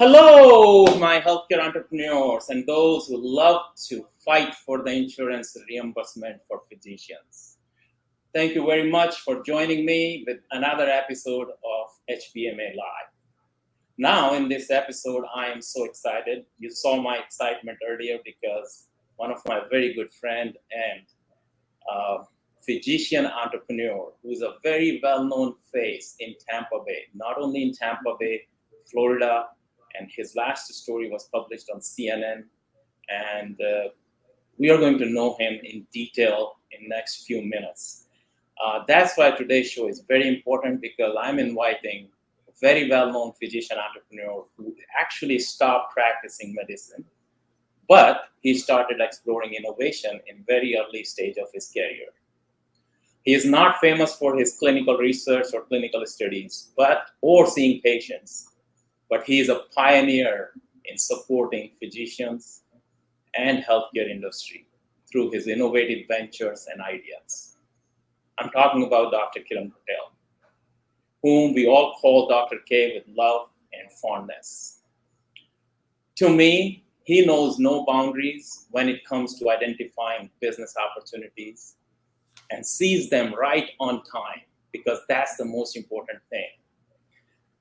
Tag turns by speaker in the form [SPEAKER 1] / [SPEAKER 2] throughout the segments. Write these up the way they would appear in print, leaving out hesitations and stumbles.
[SPEAKER 1] Hello, my healthcare entrepreneurs and those who love to fight for the insurance reimbursement for physicians. Thank you very much for joining me with another episode of HBMA Live. Now, in this episode, I am so excited. You saw my excitement earlier because one of my very good friend and physician entrepreneur who's a very well-known face in Tampa Bay, not only in Tampa Bay, Florida, and his last story was published on CNN, and we are going to know him in detail in next few minutes. That's why today's show is very important, because I'm inviting a very well-known physician entrepreneur who actually stopped practicing medicine, but he started exploring innovation in very early stage of his career. He is not famous for his clinical research or clinical studies, or seeing patients, but he is a pioneer in supporting physicians and healthcare industry through his innovative ventures and ideas. I'm talking about Dr. Kiran Patel, whom we all call Dr. K with love and fondness. To me, he knows no boundaries when it comes to identifying business opportunities and sees them right on time, because that's the most important thing.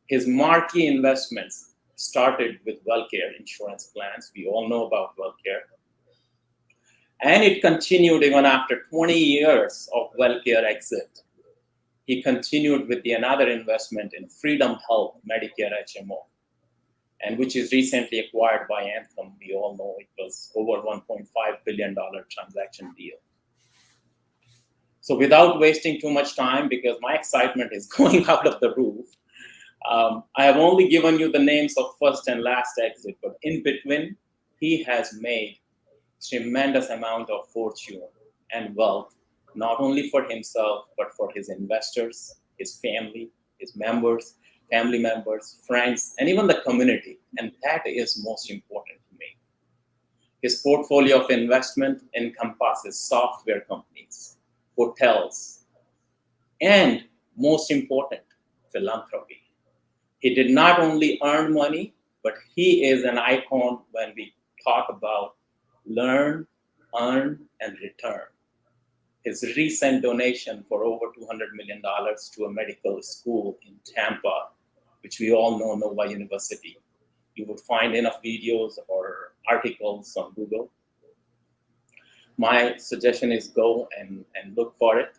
[SPEAKER 1] His marquee investments started with WellCare insurance plans. We all know about WellCare. And it continued even after 20 years of WellCare exit. He continued with another investment in Freedom Health Medicare HMO, and which is recently acquired by Anthem. We all know it was over $1.5 billion transaction deal. So without wasting too much time, because my excitement is going out of the roof, I have only given you the names of first and last exit, but in between, he has made tremendous amount of fortune and wealth, not only for himself, but for his investors, his family, his members, family members, friends, and even the community. And that is most important to me. His portfolio of investment encompasses software companies, hotels, and most important, philanthropy. He did not only earn money, but he is an icon when we talk about learn, earn, and return. His recent donation for over $200 million to a medical school in Tampa, which we all know, Nova University. You would find enough videos or articles on Google. My suggestion is go and look for it.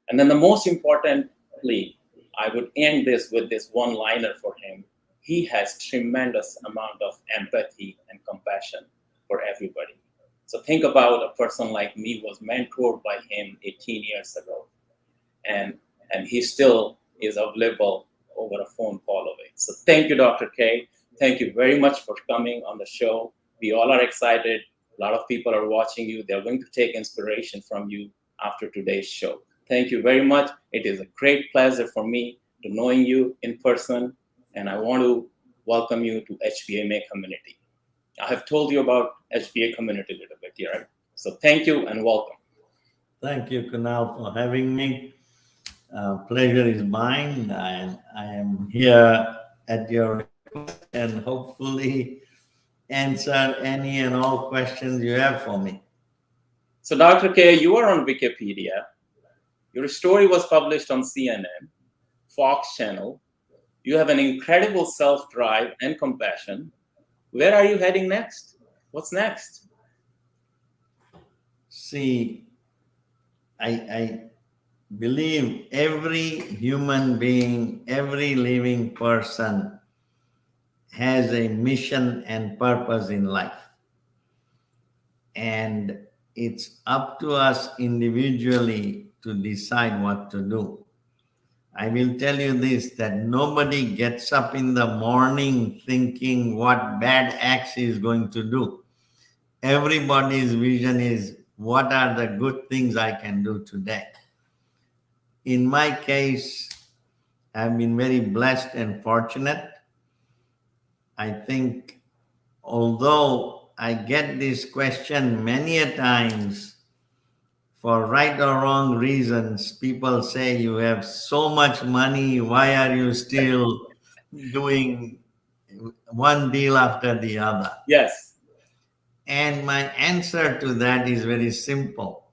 [SPEAKER 1] And then the most importantly, I would end this with this one-liner for him. He has tremendous amount of empathy and compassion for everybody. So think about a person like me was mentored by him 18 years ago, and he still is available over a phone call away. So thank you, Dr. K. Thank you very much for coming on the show. We all are excited. A lot of people are watching you. They're going to take inspiration from you after today's show. Thank you very much. It is a great pleasure for me to knowing you in person, and I want to welcome you to HBMA community. I have told you about HBA community a little bit here. So thank you and welcome.
[SPEAKER 2] Thank you, Kunal, for having me. Pleasure is mine, and I am here at your request and hopefully answer any and all questions you have for me.
[SPEAKER 1] So Dr. K, you are on Wikipedia. Your story was published on CNN, Fox Channel. You have an incredible self-drive and compassion. Where are you heading next? What's next?
[SPEAKER 2] See, I believe every human being, every living person has a mission and purpose in life. And it's up to us individually to decide what to do. I will tell you this, that nobody gets up in the morning thinking what bad acts he is going to do. Everybody's vision is, what are the good things I can do today? In my case, I've been very blessed and fortunate. I think, although I get this question many a times, for right or wrong reasons, people say, you have so much money, why are you still doing one deal after the other.
[SPEAKER 1] Yes.
[SPEAKER 2] And my answer to that is very simple.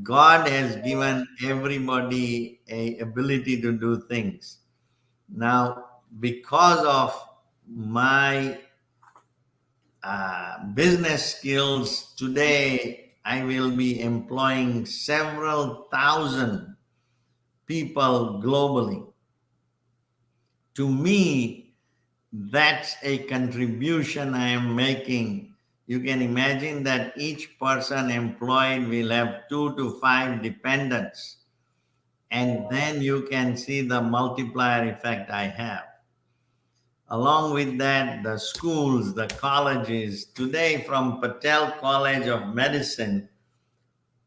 [SPEAKER 2] God has given everybody a ability to do things. Now, because of my business skills, today I will be employing several thousand people globally. To me, that's a contribution I am making. You can imagine that each person employed will have 2 to 5 dependents. And then you can see the multiplier effect I have. Along with that, the schools, the colleges, today from Patel College of Medicine,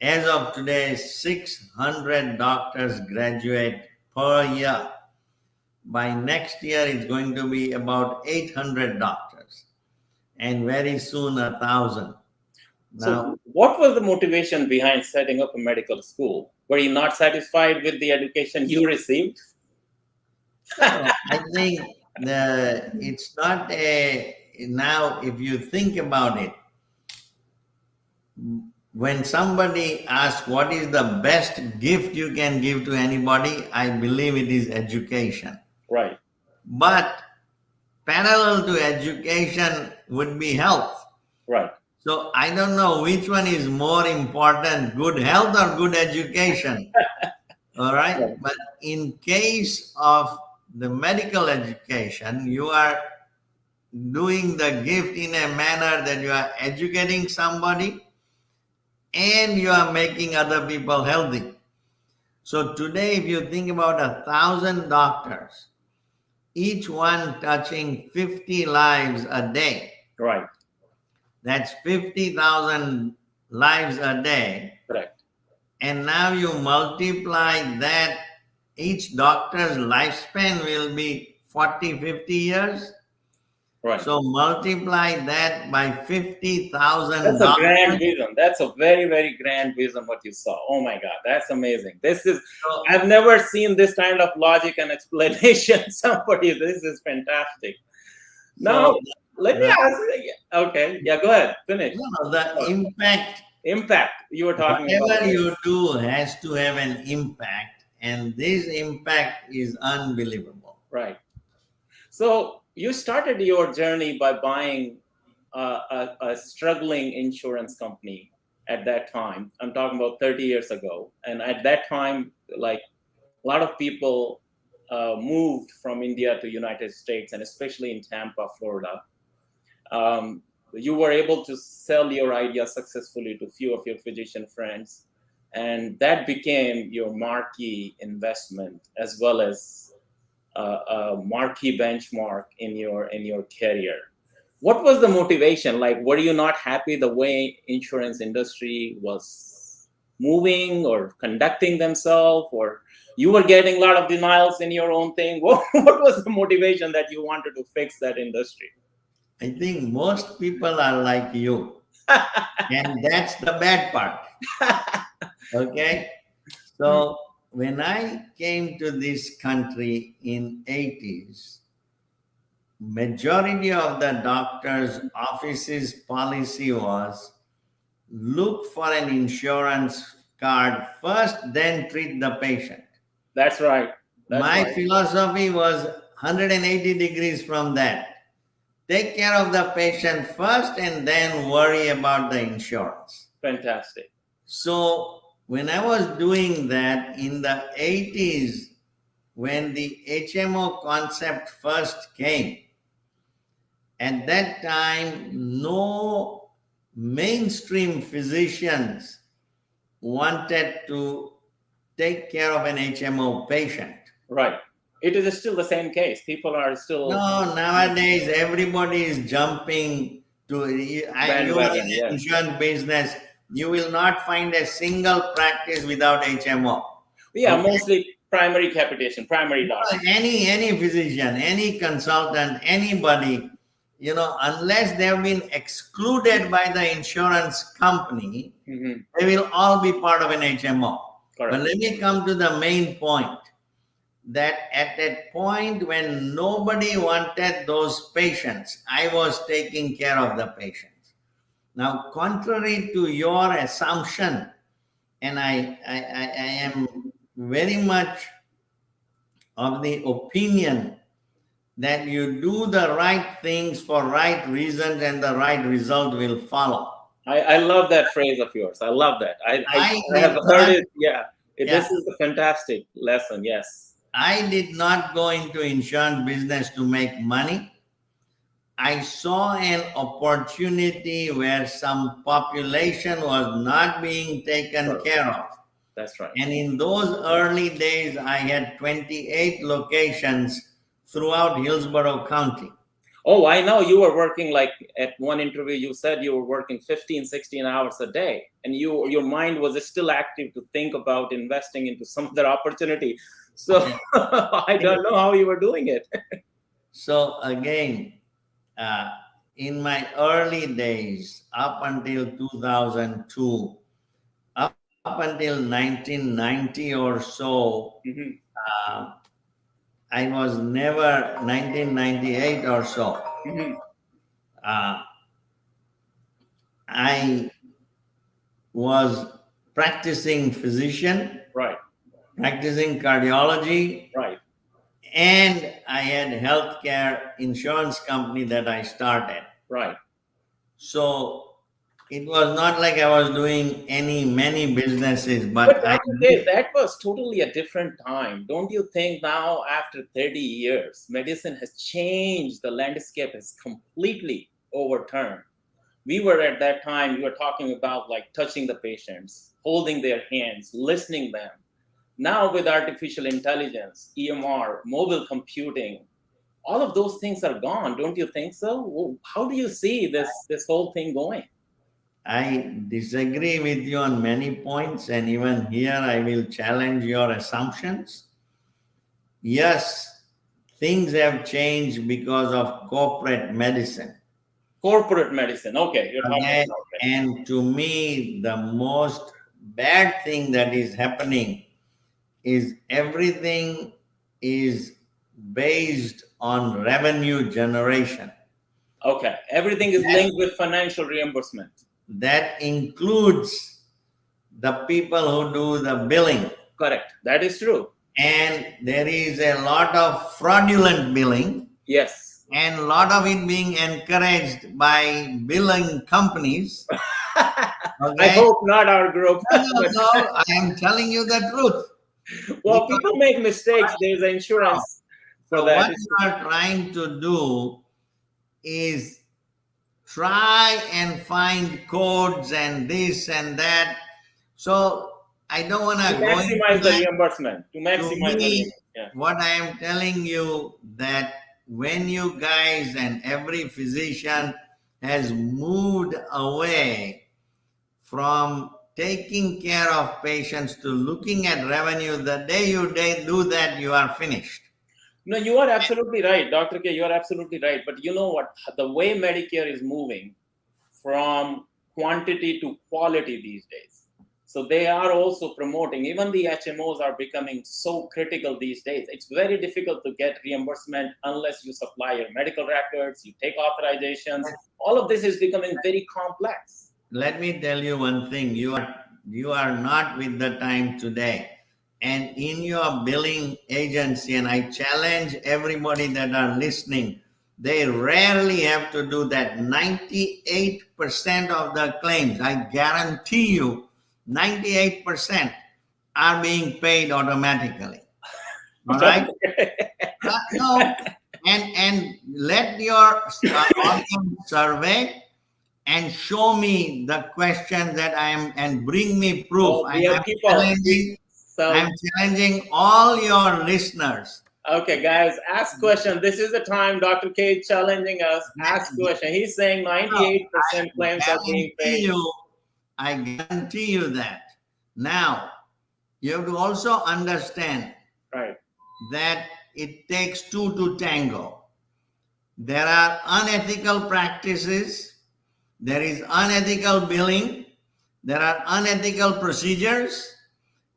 [SPEAKER 2] as of today, 600 doctors graduate per year. By next year, it's going to be about 800 doctors, and very soon 1,000. Now,
[SPEAKER 1] So what was the motivation behind setting up a medical school? Were you not satisfied with the education you received?
[SPEAKER 2] I think it's not now, if you think about it, when somebody asks what is the best gift you can give to anybody, I believe it is education.
[SPEAKER 1] Right.
[SPEAKER 2] But parallel to education would be health.
[SPEAKER 1] Right.
[SPEAKER 2] So I don't know which one is more important, good health or good education. All right.
[SPEAKER 1] Right.
[SPEAKER 2] But in case of the medical education, you are doing the gift in a manner that you are educating somebody and you are making other people healthy. So today, if you think about 1,000 doctors, each one touching 50 lives a day,
[SPEAKER 1] Right.
[SPEAKER 2] that's 50,000 lives a day.
[SPEAKER 1] Correct.
[SPEAKER 2] And now you multiply that, each doctor's lifespan will be 40, 50 years.
[SPEAKER 1] Right.
[SPEAKER 2] So multiply that by 50,000
[SPEAKER 1] That's a grand
[SPEAKER 2] doctors.
[SPEAKER 1] vision. That's a very, very grand vision what you saw. Oh my God, that's amazing.
[SPEAKER 2] So,
[SPEAKER 1] I've never seen this kind of logic and explanation. This is fantastic. Now, let me ask you. Okay, yeah, go ahead, finish.
[SPEAKER 2] the
[SPEAKER 1] Impact you were talking about.
[SPEAKER 2] whatever you do has to have an impact, and this impact is unbelievable.
[SPEAKER 1] Right. So you started your journey by buying a struggling insurance company at that time. I'm talking about 30 years ago. And at that time, like a lot of people moved from India to United States, and especially in Tampa, Florida. You were able to sell your idea successfully to a few of your physician friends. And that became your marquee investment, as well as a marquee benchmark in your career. What was the motivation? Like, were you not happy the way insurance industry was moving or conducting themselves, or you were getting a lot of denials in your own thing? What was the motivation that you wanted to fix that industry?
[SPEAKER 2] I think most people are like you, and that's the bad part. Okay, so when I came to this country in 80s, majority of the doctors' offices policy was look for an insurance card first, then treat the patient.
[SPEAKER 1] That's right.
[SPEAKER 2] My philosophy was 180 degrees from that. Take care of the patient first and then worry about the insurance.
[SPEAKER 1] Fantastic.
[SPEAKER 2] So when I was doing that in the 80s, when the HMO concept first came, at that time, no mainstream physicians wanted to take care of an HMO patient.
[SPEAKER 1] Right. It is still the same case. People are still...
[SPEAKER 2] No, nowadays everybody is jumping to insurance business. You will not find a single practice without HMO.
[SPEAKER 1] Yeah, okay. Mostly primary capitation, primary doctor.
[SPEAKER 2] Any physician, any consultant, anybody, unless they have been excluded by the insurance company, they will all be part of an HMO.
[SPEAKER 1] Correct.
[SPEAKER 2] But let me come to the main point. that at a point when nobody wanted those patients, I was taking care of the patients. Now, contrary to your assumption, and I am very much of the opinion that you do the right things for right reasons and the right result will follow.
[SPEAKER 1] I love that phrase of yours. I love that. I have
[SPEAKER 2] did
[SPEAKER 1] heard
[SPEAKER 2] not-
[SPEAKER 1] it. Yeah.
[SPEAKER 2] Yeah.
[SPEAKER 1] This is a fantastic lesson. Yes.
[SPEAKER 2] I did not go into insurance business to make money. I saw an opportunity where some population was not being taken
[SPEAKER 1] Sure.
[SPEAKER 2] care of.
[SPEAKER 1] That's right.
[SPEAKER 2] And in those early days, I had 28 locations throughout Hillsborough County.
[SPEAKER 1] Oh, I know you were working, like at one interview, you said you were working 15, 16 hours a day, and your mind was still active to think about investing into some other opportunity. So I don't know how you were doing it.
[SPEAKER 2] So again, in my early days, up until 2002, up until 1990 or so,
[SPEAKER 1] Mhm.
[SPEAKER 2] I was never, 1998 or so,
[SPEAKER 1] Mhm.
[SPEAKER 2] I was practicing physician,
[SPEAKER 1] Right,
[SPEAKER 2] practicing cardiology,
[SPEAKER 1] right.
[SPEAKER 2] and I had healthcare insurance company that I started.
[SPEAKER 1] Right.
[SPEAKER 2] So it was not like I was doing many businesses,
[SPEAKER 1] But
[SPEAKER 2] but I
[SPEAKER 1] Dr. Dave, that was totally a different time. Don't you think now, after 30 years, medicine has changed, the landscape has completely overturned? We were at that time, we were talking about like touching the patients, holding their hands, listening them. Now with artificial intelligence, EMR, mobile computing, all of those things are gone. Don't you think so? How do you see this whole thing going?
[SPEAKER 2] I disagree with you on many points, and even here I will challenge your assumptions. Yes, things have changed because of corporate medicine.
[SPEAKER 1] Corporate medicine. Okay, you're talking
[SPEAKER 2] Okay?
[SPEAKER 1] about it.
[SPEAKER 2] And to me, the most bad thing that is happening is everything is based on revenue generation.
[SPEAKER 1] Okay, everything is linked with financial reimbursement.
[SPEAKER 2] That includes the people who do the billing.
[SPEAKER 1] Correct. That is true.
[SPEAKER 2] And there is a lot of fraudulent billing,
[SPEAKER 1] Yes.
[SPEAKER 2] and a lot of it being encouraged by billing companies.
[SPEAKER 1] I
[SPEAKER 2] Okay?
[SPEAKER 1] hope not our group.
[SPEAKER 2] No, I am telling you the truth.
[SPEAKER 1] Well, people make mistakes. There's insurance for
[SPEAKER 2] So
[SPEAKER 1] that.
[SPEAKER 2] what you are trying to do is try and find codes and this and that. So I don't want
[SPEAKER 1] To
[SPEAKER 2] to go into
[SPEAKER 1] maximize the
[SPEAKER 2] that.
[SPEAKER 1] reimbursement. To
[SPEAKER 2] To
[SPEAKER 1] maximize the
[SPEAKER 2] me,
[SPEAKER 1] reimbursement. Yeah.
[SPEAKER 2] what I am telling you, that when you guys and every physician has moved away from taking care of patients to looking at revenue, the day you do that, you are finished.
[SPEAKER 1] No, you are absolutely right, Dr. K. You are absolutely right. But you know what? The way Medicare is moving from quantity to quality these days. So they are also promoting, even the HMOs are becoming so critical these days. It's very difficult to get reimbursement unless you supply your medical records, you take authorizations. All of this is becoming very complex.
[SPEAKER 2] Let me tell you one thing. You are not with the time today. And in your billing agency, and I challenge everybody that are listening, they rarely have to do that. 98% of the claims, I guarantee you, 98% are being paid automatically. All right? No, and let your audience survey and show me the question that I am, and bring me proof.
[SPEAKER 1] Oh, we have people.
[SPEAKER 2] I'm challenging all your listeners.
[SPEAKER 1] Okay, guys, ask question. This is the time Dr. K challenging us. Ask question. He's saying 98% claims are being paid.
[SPEAKER 2] I guarantee you that. Now, you have to also understand
[SPEAKER 1] Right.
[SPEAKER 2] that it takes two to tango. There are unethical practices, there is unethical billing, there are unethical procedures.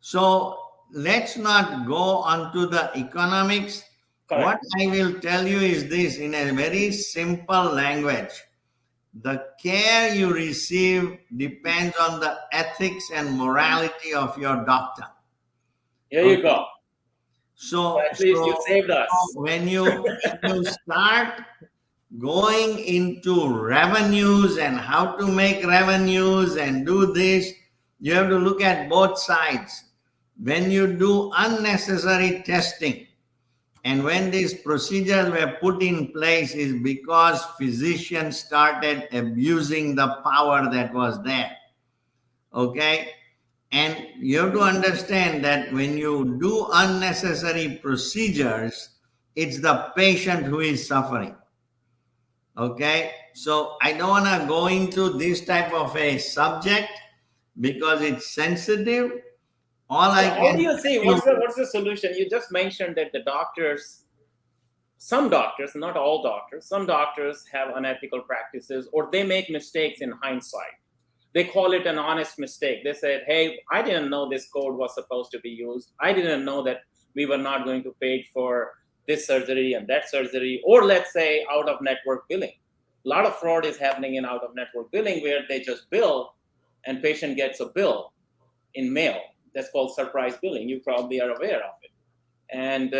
[SPEAKER 2] So let's not go onto the economics.
[SPEAKER 1] Correct.
[SPEAKER 2] What I will tell you is this in a very simple language. The care you receive depends on the ethics and morality of your doctor.
[SPEAKER 1] Here you go.
[SPEAKER 2] So,
[SPEAKER 1] At least you saved us.
[SPEAKER 2] when you start going into revenues and how to make revenues and do this, you have to look at both sides. When you do unnecessary testing, and when these procedures were put in place is because physicians started abusing the power that was there. Okay? And you have to understand that when you do unnecessary procedures, it's the patient who is suffering. Okay? So I don't want to go into this type of a subject because it's sensitive. All I
[SPEAKER 1] How
[SPEAKER 2] can
[SPEAKER 1] do you say, what's the solution? You just mentioned that the doctors, some doctors, not all doctors, some doctors have unethical practices or they make mistakes in hindsight. They call it an honest mistake. They said, hey, I didn't know this code was supposed to be used. I didn't know that we were not going to pay for this surgery and that surgery, or let's say out of network billing. A lot of fraud is happening in out of network billing where they just bill and patient gets a bill in mail. That's called surprise billing. You probably are aware of it. And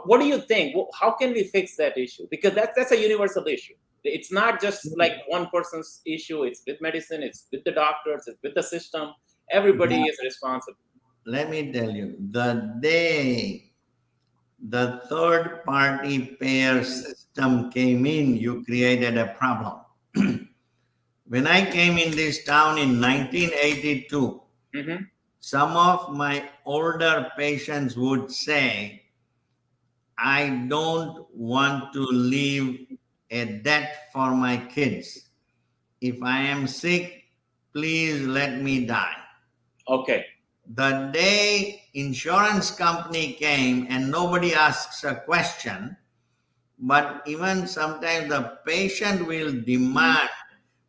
[SPEAKER 1] what do you think? How can we fix that issue? Because that's a universal issue. It's not just like one person's issue. It's with medicine. It's with the doctors. It's with the system. Everybody is responsible.
[SPEAKER 2] Let me tell you, the day the third party payer system came in, you created a problem. When I came in this town in 1982, some of my older patients would say, I don't want to leave a debt for my kids. If I am sick, please let me die.
[SPEAKER 1] Okay.
[SPEAKER 2] The day insurance company came and nobody asks a question, but even sometimes the patient will demand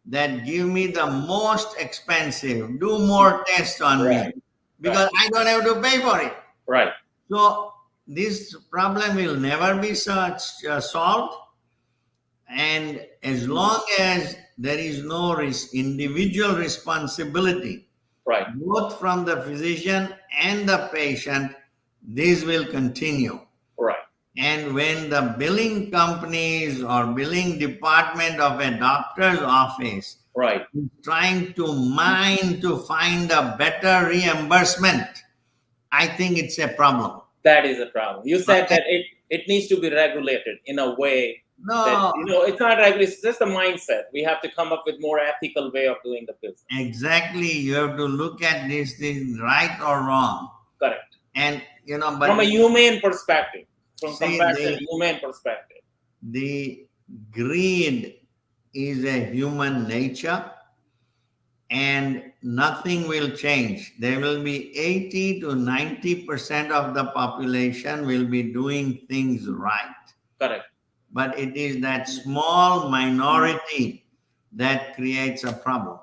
[SPEAKER 2] that give me the most expensive, do more tests on me because I don't have to pay for it.
[SPEAKER 1] Right.
[SPEAKER 2] So this problem will never be solved. And as long as there is no individual responsibility,
[SPEAKER 1] right,
[SPEAKER 2] both from the physician and the patient, this will continue.
[SPEAKER 1] Right.
[SPEAKER 2] And when the billing companies or billing department of a doctor's office is trying to mine to find a better reimbursement, I think it's a problem.
[SPEAKER 1] That is a problem. You said that it needs to be regulated in a way.
[SPEAKER 2] No,
[SPEAKER 1] that, it's not regulated. It's just a mindset. We have to come up with more ethical way of doing the business.
[SPEAKER 2] Exactly. You have to look at this thing right or wrong.
[SPEAKER 1] Correct.
[SPEAKER 2] And but
[SPEAKER 1] from a humane perspective, from compassion, humane perspective,
[SPEAKER 2] the greed is a human nature, and nothing will change. There will be 80 to 90% of the population will be doing things right.
[SPEAKER 1] Correct.
[SPEAKER 2] But it is that small minority that creates a problem.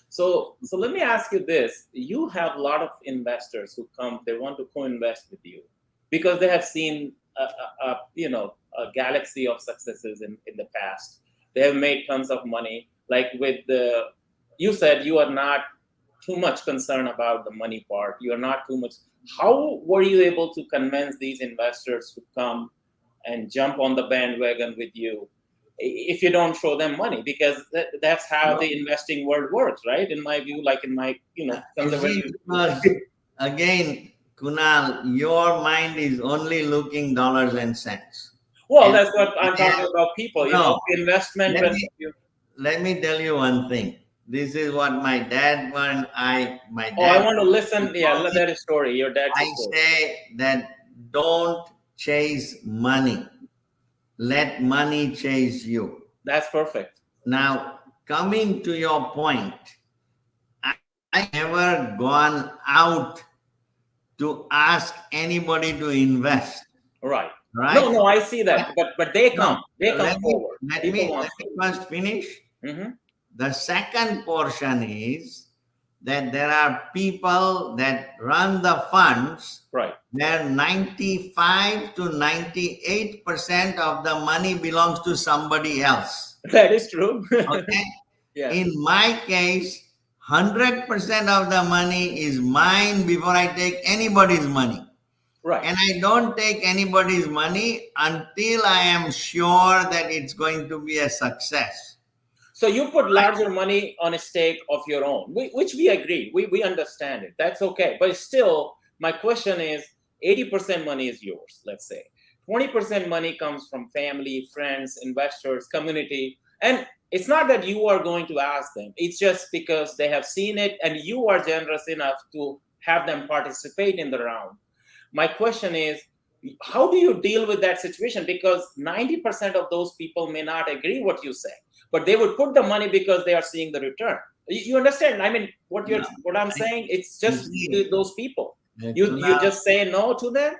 [SPEAKER 1] So let me ask you this. You have a lot of investors who come, they want to co-invest with you because they have seen a galaxy of successes in the past. They have made tons of money. Like you said you are not too much concerned about the money part. You are not too much. How were you able to convince these investors to come and jump on the bandwagon with you if you don't show them money? Because that's how the investing world works, right? In my view, like in my, conservative.
[SPEAKER 2] Again, Kunal, your mind is only looking dollars and cents.
[SPEAKER 1] Well, that's what I'm talking about. People, investment.
[SPEAKER 2] Let me tell you one thing. This is what my dad.
[SPEAKER 1] I want to listen. Yeah, that is story. Your dad's story.
[SPEAKER 2] I say that don't chase money. Let money chase you.
[SPEAKER 1] That's perfect.
[SPEAKER 2] Now, coming to your point, I never gone out to ask anybody to invest.
[SPEAKER 1] Right.
[SPEAKER 2] Right?
[SPEAKER 1] No, I see that. But they come. They come forward.
[SPEAKER 2] Let me first finish.
[SPEAKER 1] Mm-hmm.
[SPEAKER 2] The second portion is that there are people that run the funds
[SPEAKER 1] Right.
[SPEAKER 2] where 95 to 98% of the money belongs to somebody else.
[SPEAKER 1] That is true.
[SPEAKER 2] Okay?
[SPEAKER 1] Yeah.
[SPEAKER 2] In my case, 100% of the money is mine before I take anybody's money.
[SPEAKER 1] Right.
[SPEAKER 2] And I don't take anybody's money until I am sure that it's going to be a success.
[SPEAKER 1] So you put larger money on a stake of your own, which we agree. We understand it. That's okay. But still, my question is 80% money is yours, let's say. 20% money comes from family, friends, investors, community. And it's not that you are going to ask them. It's just because they have seen it and you are generous enough to have them participate in the round. My question is, how do you deal with that situation? Because 90% of those people may not agree what you say, but they would put the money because they are seeing the return. You understand? I mean, what I'm saying? It's just those people. You just say no to them?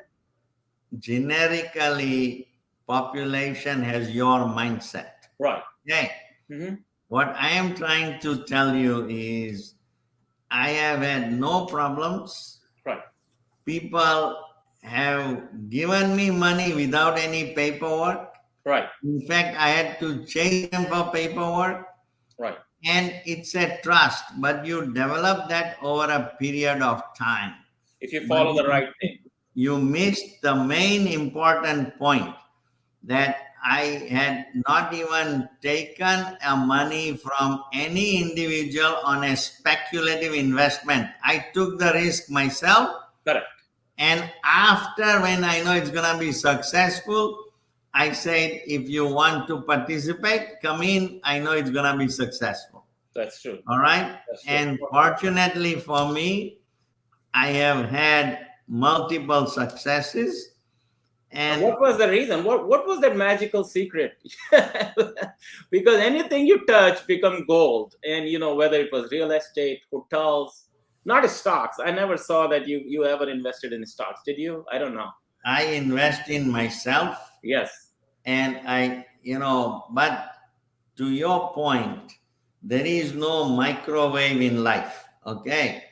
[SPEAKER 2] Generically, population has your mindset.
[SPEAKER 1] Right.
[SPEAKER 2] Okay. What I am trying to tell you is I have had no problems.
[SPEAKER 1] Right.
[SPEAKER 2] People have given me money without any paperwork.
[SPEAKER 1] Right.
[SPEAKER 2] In fact, I had to chase them for paperwork.
[SPEAKER 1] Right.
[SPEAKER 2] And it's a trust, but you develop that over a period of time.
[SPEAKER 1] If you follow the right thing.
[SPEAKER 2] You missed the main important point that I had not even taken a money from any individual on a speculative investment. I took the risk myself.
[SPEAKER 1] Correct.
[SPEAKER 2] And after, when I know it's going to be successful, I said, if you want to participate, come in. I know it's going to be successful.
[SPEAKER 1] That's true.
[SPEAKER 2] All right. And fortunately for me, I have had multiple successes. And
[SPEAKER 1] what was the reason? What was that magical secret? Because anything you touch become gold. And, you know, whether it was real estate, hotels, not stocks. I never saw that you ever invested in stocks. Did you? I don't know.
[SPEAKER 2] I invest in myself.
[SPEAKER 1] Yes.
[SPEAKER 2] And but to your point, there is no microwave in life. Okay.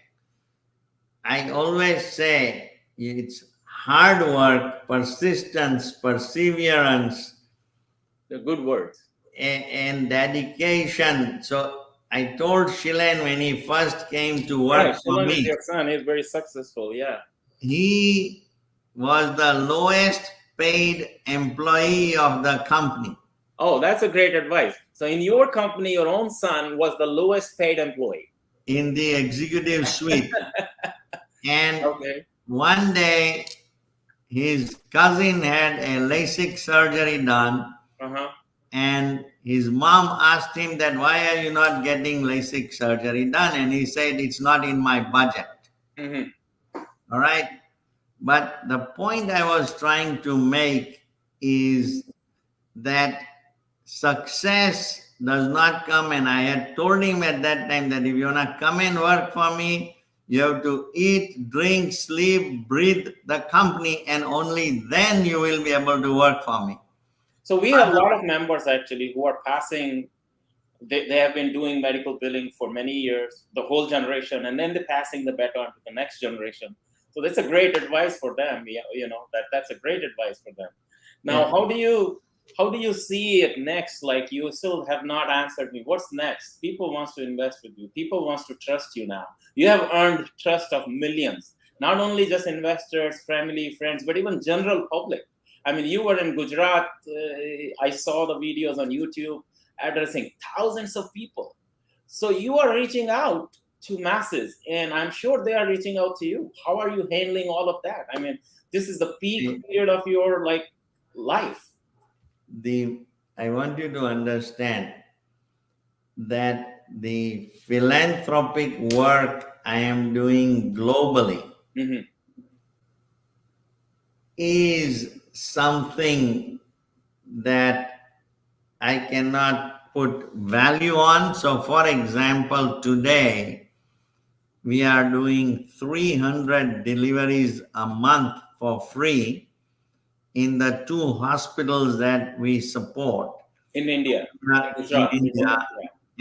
[SPEAKER 2] I always say it's hard work, persistence, perseverance.
[SPEAKER 1] The good words.
[SPEAKER 2] And dedication. So I told Shilen when he first came to work for me.
[SPEAKER 1] Your son is very successful. Yeah.
[SPEAKER 2] He was the lowest paid employee of the company.
[SPEAKER 1] Oh, that's a great advice. So in your company, your own son was the lowest paid employee.
[SPEAKER 2] In the executive suite. And one day, his cousin had a LASIK surgery done. And his mom asked him that, why are you not getting LASIK surgery done? And he said, it's not in my budget. All right. But the point I was trying to make is that success does not come, and I had told him at that time that if you want to come and work for me, you have to eat, drink, sleep, breathe the company, and only then you will be able to work for me.
[SPEAKER 1] So we have a lot of members actually who are passing, they have been doing medical billing for many years, the whole generation, and then they're passing the baton to the next generation. So that's a great advice for them. You know, that's a great advice for them. Now, how do you see it next? Like, you still have not answered me. What's next? People wants to invest with you. People wants to trust you now. You have earned trust of millions, not only just investors, family, friends, but even general public. I mean, you were in Gujarat. I saw the videos on YouTube addressing thousands of people. So you are reaching out to masses, and I'm sure they are reaching out to you. How are you handling all of that? I mean, this is the peak period of your life.
[SPEAKER 2] I want you to understand that the philanthropic work I am doing globally is something that I cannot put value on. So, for example, today we are doing 300 deliveries a month for free in the 2 hospitals that we support.
[SPEAKER 1] In India.
[SPEAKER 2] In India.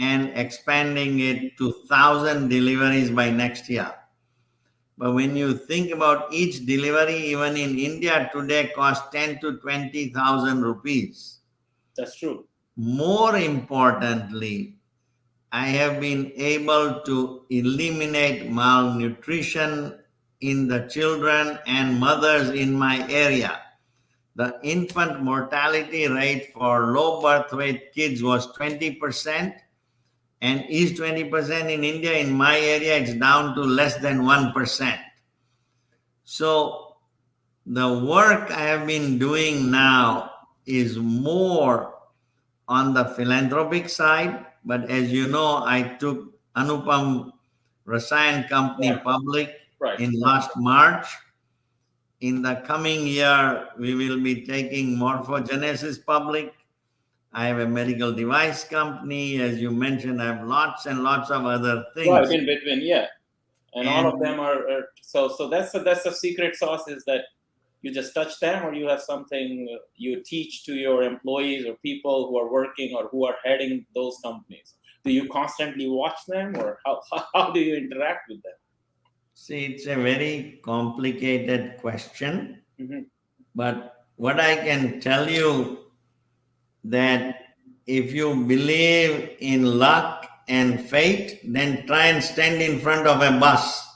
[SPEAKER 2] and expanding it to 1,000 deliveries by next year. But when you think about each delivery, even in India today, costs 10 to 20,000 rupees.
[SPEAKER 1] That's true.
[SPEAKER 2] More importantly, I have been able to eliminate malnutrition in the children and mothers in my area. The infant mortality rate for low birth weight kids was 20%, and is 20% in India. In my area, it's down to less than 1%. So the work I have been doing now is more on the philanthropic side. But as you know, I took Anupam Rasayan Company
[SPEAKER 1] Right.
[SPEAKER 2] public
[SPEAKER 1] Right.
[SPEAKER 2] in last March. In the coming year, we will be taking Morphogenesis public. I have a medical device company. As you mentioned, I have lots and lots of other things.
[SPEAKER 1] Right, in between, yeah. And all of them are so that's the secret sauce, is that you just touch them, or you have something you teach to your employees or people who are working or who are heading those companies. Do you constantly watch them, or how do you interact with them?
[SPEAKER 2] See, it's a very complicated question.
[SPEAKER 1] Mm-hmm.
[SPEAKER 2] But what I can tell you, that if you believe in luck and fate, then try and stand in front of a bus.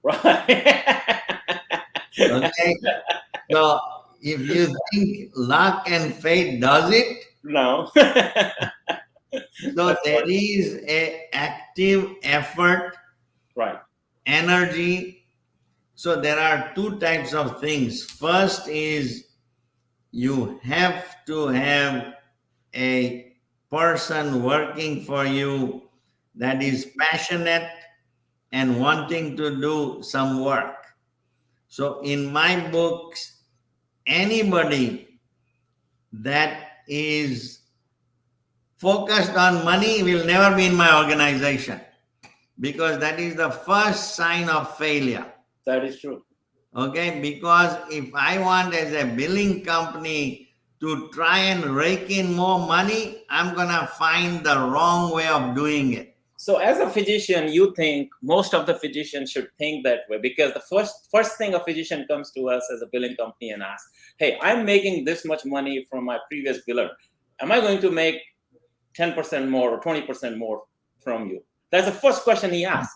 [SPEAKER 1] Right.
[SPEAKER 2] Okay? So if you think luck and fate does it,
[SPEAKER 1] No.
[SPEAKER 2] so there is a active effort,
[SPEAKER 1] Right.
[SPEAKER 2] energy. So there are two types of things. First is you have to have a person working for you that is passionate and wanting to do some work. So in my books, anybody that is focused on money will never be in my organization, because that is the first sign of failure.
[SPEAKER 1] That is true.
[SPEAKER 2] Okay, because if I want as a billing company to try and rake in more money, I'm gonna find the wrong way of doing it.
[SPEAKER 1] So as a physician, you think most of the physicians should think that way, because the first thing a physician comes to us as a billing company and asks, hey, I'm making this much money from my previous biller. Am I going to make 10% more or 20% more from you? That's the first question he asks.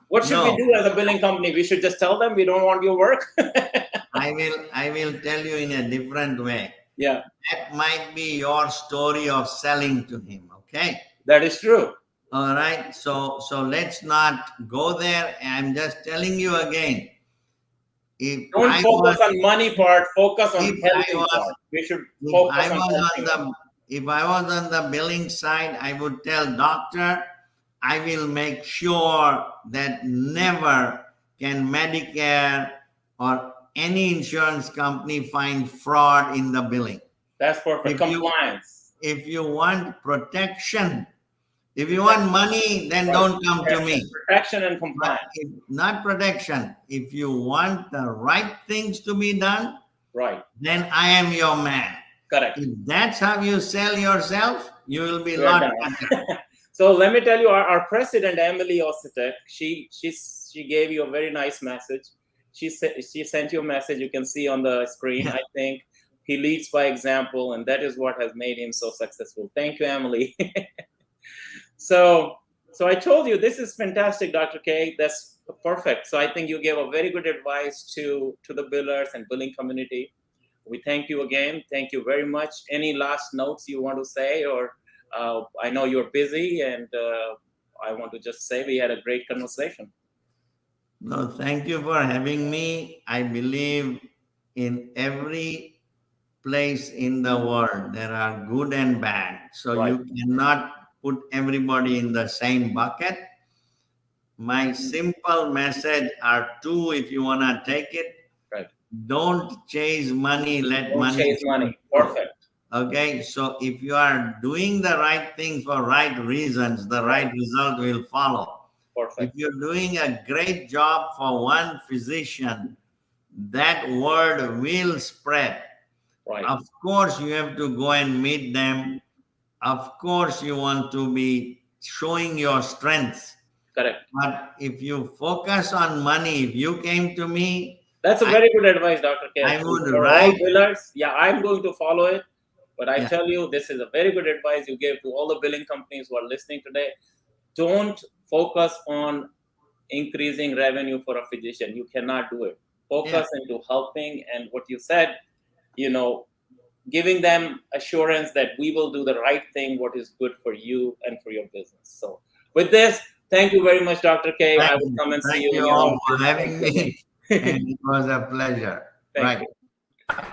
[SPEAKER 1] What should we do as a billing company? We should just tell them we don't want your work?
[SPEAKER 2] I will tell you in a different way.
[SPEAKER 1] Yeah.
[SPEAKER 2] That might be your story of selling to him, okay?
[SPEAKER 1] That is true.
[SPEAKER 2] All right, so let's not go there. I'm just telling you again.
[SPEAKER 1] Don't focus on money part, focus on helping part. We should focus on helping.
[SPEAKER 2] If I was on the billing side, I would tell doctor, I will make sure that never can Medicare or any insurance company find fraud in the billing.
[SPEAKER 1] That's perfect. Compliance.
[SPEAKER 2] If you want protection, if you want money, then don't come to me.
[SPEAKER 1] Protection and compliance.
[SPEAKER 2] Not protection. If you want the right things to be done,
[SPEAKER 1] right,
[SPEAKER 2] then I am your man.
[SPEAKER 1] Correct.
[SPEAKER 2] If that's how you sell yourself, you will be lot better.
[SPEAKER 1] So let me tell you, our president, Emily Ositek, she gave you a very nice message. She sent you a message you can see on the screen. I think he leads by example, and that is what has made him so successful. Thank you, Emily. So I told you, this is fantastic, Dr. K. That's perfect. So I think you gave a very good advice to the billers and billing community. We thank you again. Thank you very much. Any last notes you want to say, or I know you're busy, and I want to just say we had a great conversation.
[SPEAKER 2] No, thank you for having me. I believe in every place in the world there are good and bad. So
[SPEAKER 1] right,
[SPEAKER 2] you cannot put everybody in the same bucket. My simple message are two, if you want to take it.
[SPEAKER 1] Right.
[SPEAKER 2] Don't chase money,
[SPEAKER 1] Don't chase money. Perfect.
[SPEAKER 2] Okay, so if you are doing the right thing for right reasons, the right result will follow.
[SPEAKER 1] Perfect.
[SPEAKER 2] If you're doing a great job for one physician, that word will spread.
[SPEAKER 1] Right.
[SPEAKER 2] Of course, you have to go and meet them. Of course, you want to be showing your strengths.
[SPEAKER 1] Correct.
[SPEAKER 2] But if you focus on money, if you came to me,
[SPEAKER 1] That's a very good advice, Dr. K.
[SPEAKER 2] I would
[SPEAKER 1] For all
[SPEAKER 2] write.
[SPEAKER 1] billers, yeah, I'm going to follow it. But I
[SPEAKER 2] Yeah.
[SPEAKER 1] tell you, this is a very good advice you gave to all the billing companies who are listening today. Don't focus on increasing revenue for a physician. You cannot do it. Focus into helping, and what you said, giving them assurance that we will do the right thing, what is good for you and for your business. So with this, thank you very much, Dr. K. I will come and see you.
[SPEAKER 2] Thank you all for having me. And it was a pleasure.
[SPEAKER 1] Thank you.